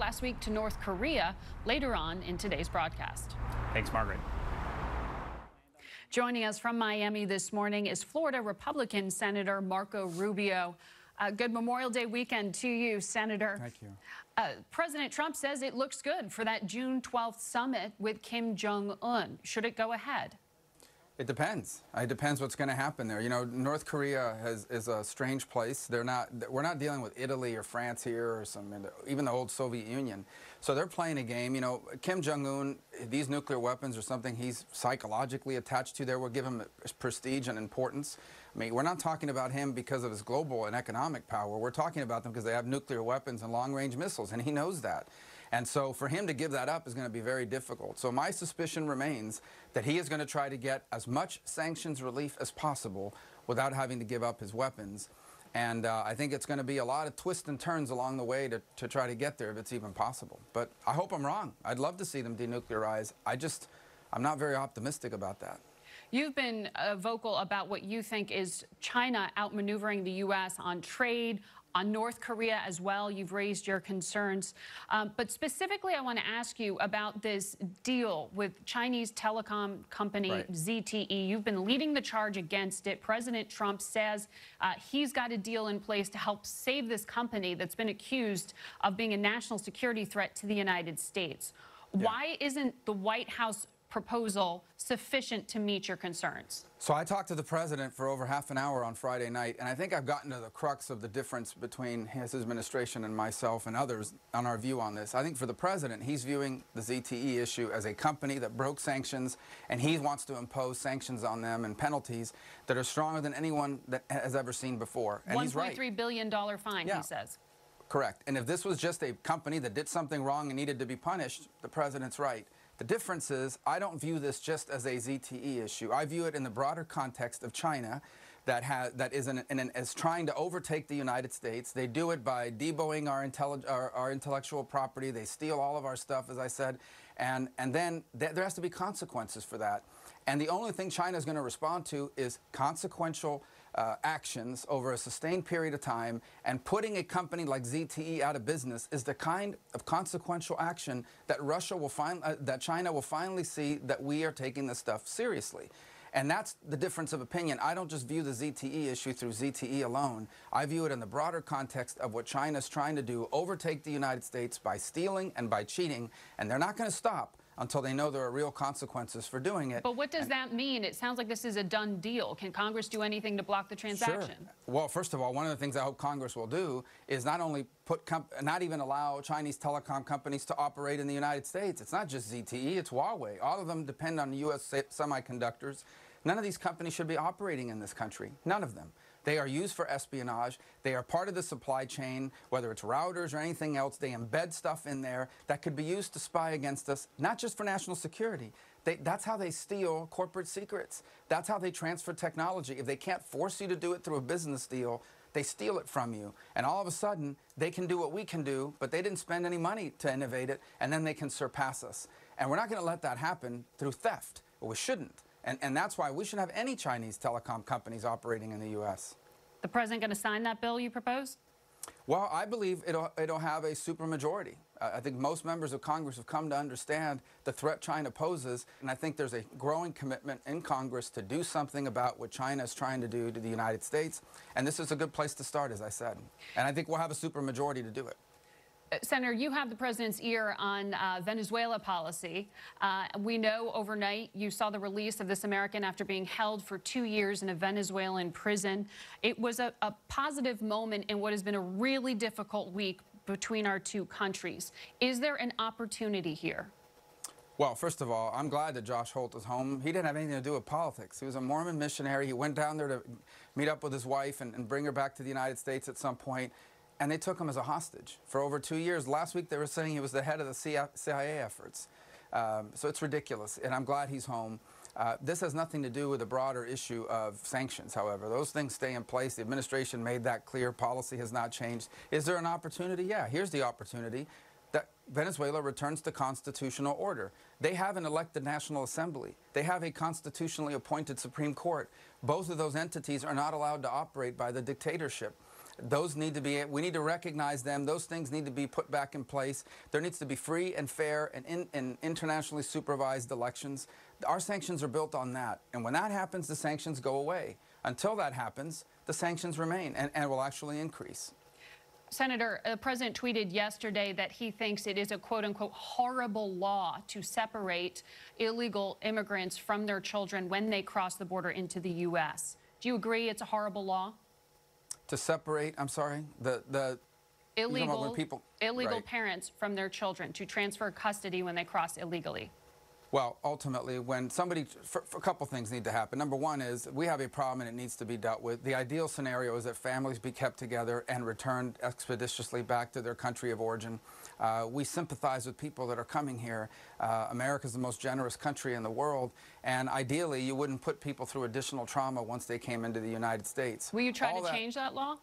last week to North Korea later on in today's broadcast. Thanks, Margaret. Joining us from Miami this morning is Florida Republican Senator Marco Rubio. Good Memorial Day weekend to you, Senator. Thank you. President Trump says it looks good for that June 12th summit with Kim Jong-un. Should it go ahead? It depends. It depends what's going to happen there. You know, North Korea is a strange place. We're not dealing with Italy or France here or even the old Soviet Union. So they're playing a game. You know, Kim Jong-un, these nuclear weapons are something he's psychologically attached to. There will give him prestige and importance. I mean, we're not talking about him because of his global and economic power. We're talking about them because they have nuclear weapons and long-range missiles, and he knows that. And so for him to give that up is going to be very difficult. So my suspicion remains that he is going to try to get as much sanctions relief as possible without having to give up his weapons. And I think it's going to be a lot of twists and turns along the way to try to get there if it's even possible. But I hope I'm wrong. I'd love to see them denuclearize. I'm not very optimistic about that. You've been vocal about what you think is China outmaneuvering the U.S. on trade, on North Korea as well. You've raised your concerns. But specifically, I want to ask you about this deal with Chinese telecom company ZTE. You've been leading the charge against it. President Trump says he's got a deal in place to help save this company that's been accused of being a national security threat to the United States. Yeah. Why isn't the White House proposal sufficient to meet your concerns? So I talked to the president for over half an hour on Friday night, and I think I've gotten to the crux of the difference between his administration and myself and others on our view on this. I think for the president, he's viewing the ZTE issue as a company that broke sanctions, and he wants to impose sanctions on them and penalties that are stronger than anyone that has ever seen before. And he's right. $1.3 billion fine, he says. Correct. And if this was just a company that did something wrong and needed to be punished, the president's right. The difference is I don't view this just as a ZTE issue. I view it in the broader context of China that is trying to overtake the United States. They do it by deboing our intellectual property. They steal all of our stuff, as I said, and then there has to be consequences for that. And the only thing China is going to respond to is consequential actions over a sustained period of time, and putting a company like ZTE out of business is the kind of consequential action that China will finally see that we are taking this stuff seriously. And that's the difference of opinion. I don't just view the ZTE issue through ZTE alone. I view it in the broader context of what China's trying to do, overtake the United States by stealing and by cheating, and they're not going to stop until they know there are real consequences for doing it. But what does that mean? It sounds like this is a done deal. Can Congress do anything to block the transaction? Sure. Well, first of all, one of the things I hope Congress will do is not only not even allow Chinese telecom companies to operate in the United States. It's not just ZTE, it's Huawei. All of them depend on U.S. semiconductors. None of these companies should be operating in this country. None of them. They are used for espionage. They are part of the supply chain, whether it's routers or anything else. They embed stuff in there that could be used to spy against us, not just for national security. That's how they steal corporate secrets. That's how they transfer technology. If they can't force you to do it through a business deal, they steal it from you. And all of a sudden, they can do what we can do, but they didn't spend any money to innovate it, and then they can surpass us. And we're not going to let that happen through theft, or we shouldn't. And that's why we shouldn't have any Chinese telecom companies operating in the U.S. The president going to sign that bill you propose? Well, I believe it'll have a supermajority. I think most members of Congress have come to understand the threat China poses, and I think there's a growing commitment in Congress to do something about what China is trying to do to the United States, and this is a good place to start, as I said. And I think we'll have a supermajority to do it. Senator, you have the president's ear on Venezuela policy. We know overnight you saw the release of this American after being held for 2 years in a Venezuelan prison. It was a positive moment in what has been a really difficult week between our two countries. Is there an opportunity here? Well, first of all, I'm glad that Josh Holt is home. He didn't have anything to do with politics. He was a Mormon missionary. He went down there to meet up with his wife and bring her back to the United States at some point. And they took him as a hostage for over 2 years. Last week they were saying he was the head of the CIA efforts. So it's ridiculous, and I'm glad he's home. This has nothing to do with the broader issue of sanctions, however. Those things stay in place. The administration made that clear. Policy has not changed. Is there an opportunity? Yeah, here's the opportunity. That Venezuela returns to constitutional order. They have an elected National Assembly. They have a constitutionally appointed Supreme Court. Both of those entities are not allowed to operate by the dictatorship. Those need to be, we need to recognize them. Those things need to be put back in place. There needs to be free and fair and internationally supervised elections. Our sanctions are built on that. And when that happens, the sanctions go away. Until that happens, the sanctions remain and will actually increase. Senator, the president tweeted yesterday that he thinks it is a quote-unquote horrible law to separate illegal immigrants from their children when they cross the border into the U.S. Do you agree it's a horrible law? To separate, I'm sorry, the illegal people, right. Parents from their children, to transfer custody when they cross illegally. Well, ultimately, when somebody, a couple things need to happen. Number one is we have a problem and it needs to be dealt with. The ideal scenario is that families be kept together and returned expeditiously back to their country of origin. We sympathize with people that are coming here. America is the most generous country in the world, and ideally, you wouldn't put people through additional trauma once they came into the United States. Will you try to change that law?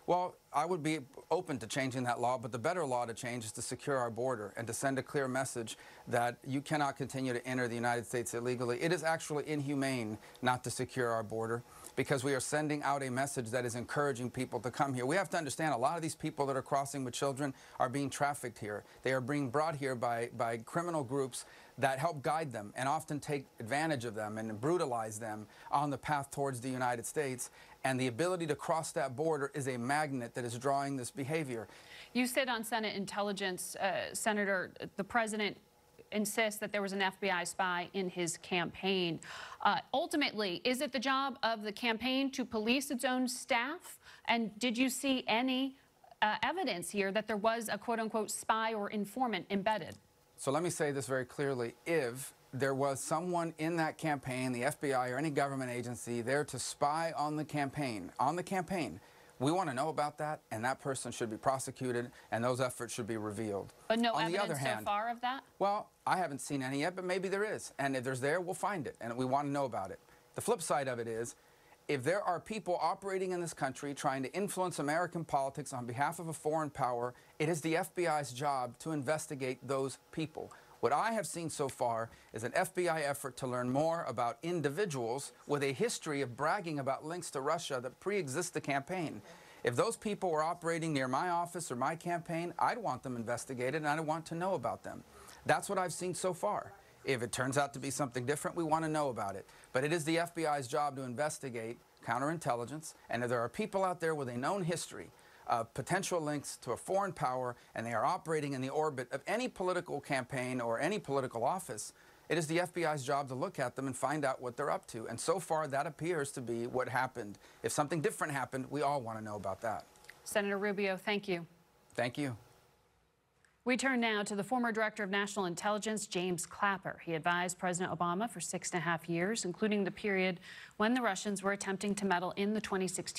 Well, I would be open to changing that law, but the better law to change is to secure our border and to send a clear message that you cannot continue to enter the United States illegally. It is actually inhumane not to secure our border because we are sending out a message that is encouraging people to come here. We have to understand a lot of these people that are crossing with children are being trafficked here. They are being brought here by criminal groups that help guide them and often take advantage of them and brutalize them on the path towards the United States. And the ability to cross that border is a magnet that is drawing this behavior. You said on Senate Intelligence, Senator, the president insists that there was an FBI spy in his campaign. Ultimately, is it the job of the campaign to police its own staff? And did you see any evidence here that there was a quote-unquote spy or informant embedded? So let me say this very clearly. If there was someone in that campaign, the FBI or any government agency, there to spy on the campaign, we want to know about that, and that person should be prosecuted, and those efforts should be revealed. But no evidence so far of that? Well, I haven't seen any yet, but maybe there is. And if there's there, we'll find it, and we want to know about it. The flip side of it is, if there are people operating in this country trying to influence American politics on behalf of a foreign power, it is the FBI's job to investigate those people. What I have seen so far is an FBI effort to learn more about individuals with a history of bragging about links to Russia that pre-exist the campaign. If those people were operating near my office or my campaign, I'd want them investigated and I'd want to know about them. That's what I've seen so far. If it turns out to be something different, we want to know about it. But it is the FBI's job to investigate counterintelligence, and if there are people out there with a known history potential links to a foreign power, and they are operating in the orbit of any political campaign or any political office, it is the FBI's job to look at them and find out what they're up to. And so far, that appears to be what happened. If something different happened, we all want to know about that. Senator Rubio, thank you. Thank you. We turn now to the former Director of National Intelligence, James Clapper. He advised President Obama for 6.5 years, including the period when the Russians were attempting to meddle in the 2016